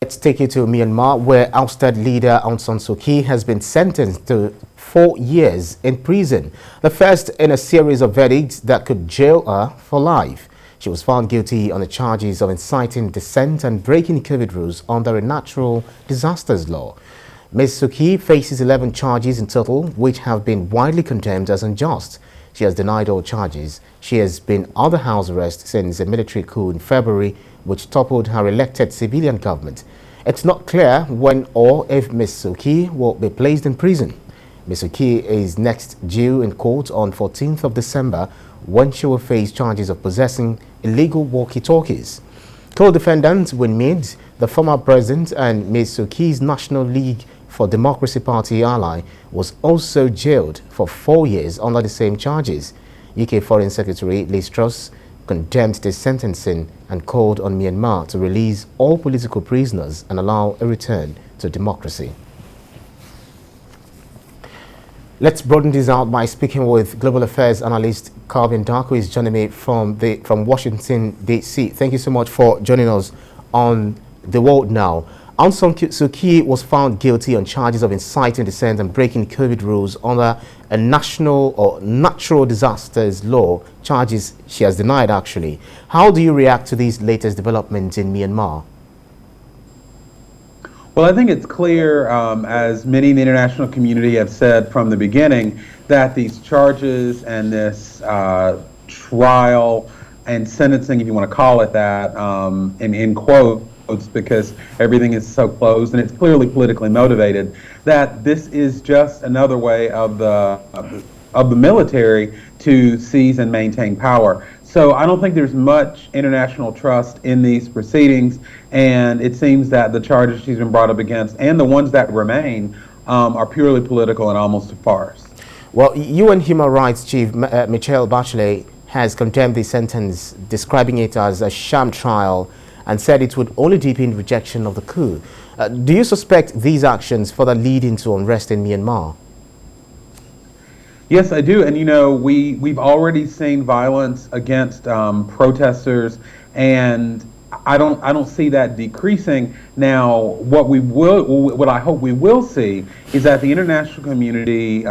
let's take you to Myanmar, where ousted leader Aung San Suu Kyi has been sentenced to 4 years in prison, the first in a series of verdicts that could jail her for life. She was found guilty on the charges of inciting dissent and breaking COVID rules under a natural disasters law. Ms. Suu Kyi faces 11 charges in total, which have been widely condemned as unjust. She has denied all charges. She has been under house arrest since a military coup in February, which toppled her elected civilian government. It's not clear when or if Ms. Suu Kyi will be placed in prison. Ms. Suu Kyi is next due in court on 14th of December, when she will face charges of possessing illegal walkie-talkies. Co-defendants Win Myint, the former president, and Ms. Suu Kyi's National League for Democracy Party ally, was also jailed for 4 years under the same charges. UK Foreign Secretary Liz Truss condemned the sentencing and called on Myanmar to release all political prisoners and allow a return to democracy. Let's broaden this out by speaking with global affairs analyst Calvin Dark, who is joining me from Washington, D.C. Thank you so much for joining us on The World Now. Aung San Suu Kyi was found guilty on charges of inciting dissent and breaking COVID rules under a national or natural disasters law, charges she has denied actually. How do you react to these latest developments in Myanmar? Well, I think it's clear, as many in the international community have said from the beginning, that these charges and this trial and sentencing, if you want to call it that, in quotes, because everything is so closed and it's clearly politically motivated, that this is just another way of the military to seize and maintain power. So I don't think there's much international trust in these proceedings, and it seems that the charges she's been brought up against and the ones that remain are purely political and almost a farce. Well, UN Human Rights Chief Michelle Bachelet has condemned the sentence, describing it as a sham trial, and said it would only deepen rejection of the coup. Do you suspect these actions further lead into unrest in Myanmar? Yes, I do. And, you know, we've already seen violence against protesters, and I don't see that decreasing. Now, what I hope we will see is that the international community,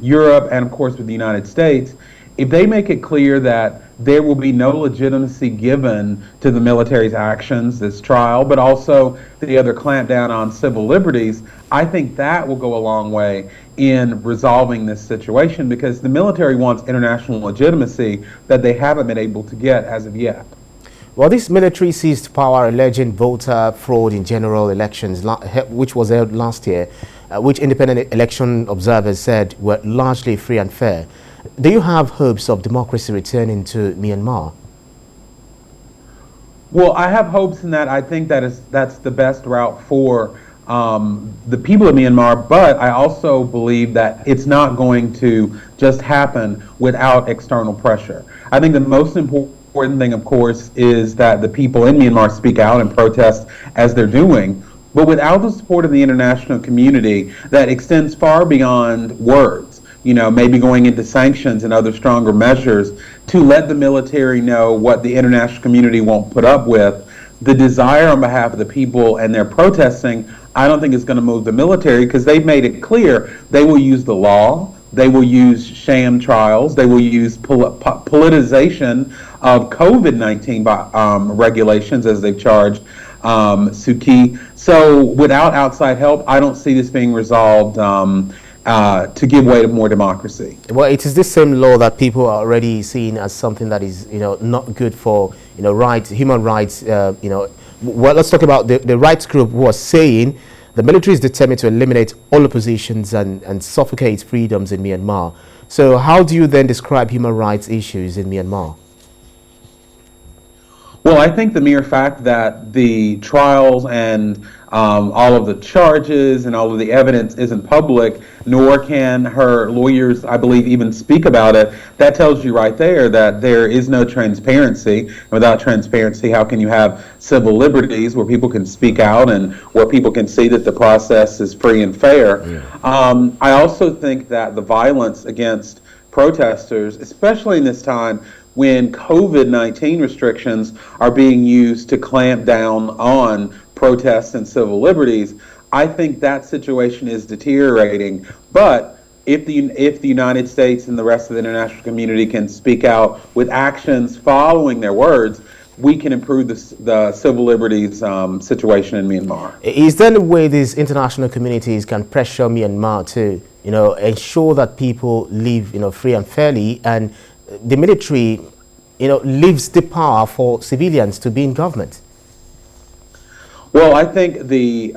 Europe, and of course with the United States, if they make it clear that there will be no legitimacy given to the military's actions, this trial, but also the other clampdown on civil liberties, I think that will go a long way in resolving this situation, because the military wants international legitimacy that they haven't been able to get as of yet. Well, this military seized power alleging voter fraud in general elections, which was held last year, which independent election observers said were largely free and fair. Do you have hopes of democracy returning to Myanmar? Well, I have hopes in that. I think that's the best route for the people of Myanmar, but I also believe that it's not going to just happen without external pressure. I think the most important thing, of course, is that the people in Myanmar speak out and protest as they're doing, but without the support of the international community that extends far beyond words, you know, maybe going into sanctions and other stronger measures to let the military know what the international community won't put up with, the desire on behalf of the people and their protesting, I don't think is going to move the military, because they've made it clear they will use the law, they will use sham trials, they will use politicization of COVID-19 regulations as they've charged Suu Kyi. So without outside help, I don't see this being resolved to give way to more democracy. Well, it is this same law that people are already seeing as something that is, you know, not good for, you know, rights, human rights. You know, well, let's talk about the rights group who are saying the military is determined to eliminate all oppositions and suffocate freedoms in Myanmar. So how do you then describe human rights issues in Myanmar? Well, I think the mere fact that the trials and all of the charges and all of the evidence isn't public, nor can her lawyers, I believe, even speak about it, that tells you right there that there is no transparency. And without transparency, how can you have civil liberties where people can speak out and where people can see that the process is free and fair? Yeah. I also think that the violence against protesters, especially in this time when COVID-19 restrictions are being used to clamp down on protests and civil liberties. I think that situation is deteriorating. But if the United States and the rest of the international community can speak out with actions following their words, we can improve the civil liberties situation in Myanmar. Is there a way these international communities can pressure Myanmar to, ensure that people live, free and fairly, and the military, leaves the power for civilians to be in government? Well, I think the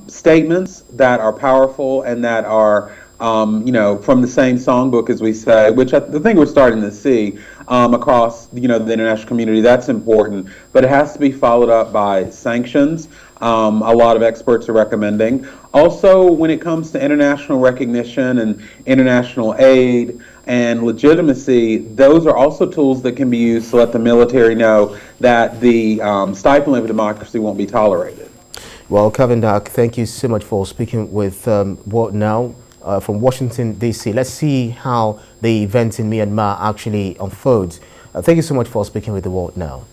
statements that are powerful and that are, from the same songbook, as we say, which I think we're starting to see across, the international community, that's important. But it has to be followed up by sanctions. A lot of experts are recommending. Also, when it comes to international recognition and international aid and legitimacy, those are also tools that can be used to let the military know that the stifling of democracy won't be tolerated. Well, Kevin Dark, thank you so much for speaking with World Now from Washington, D.C. Let's see how the events in Myanmar actually unfolds. Thank you so much for speaking with the World Now.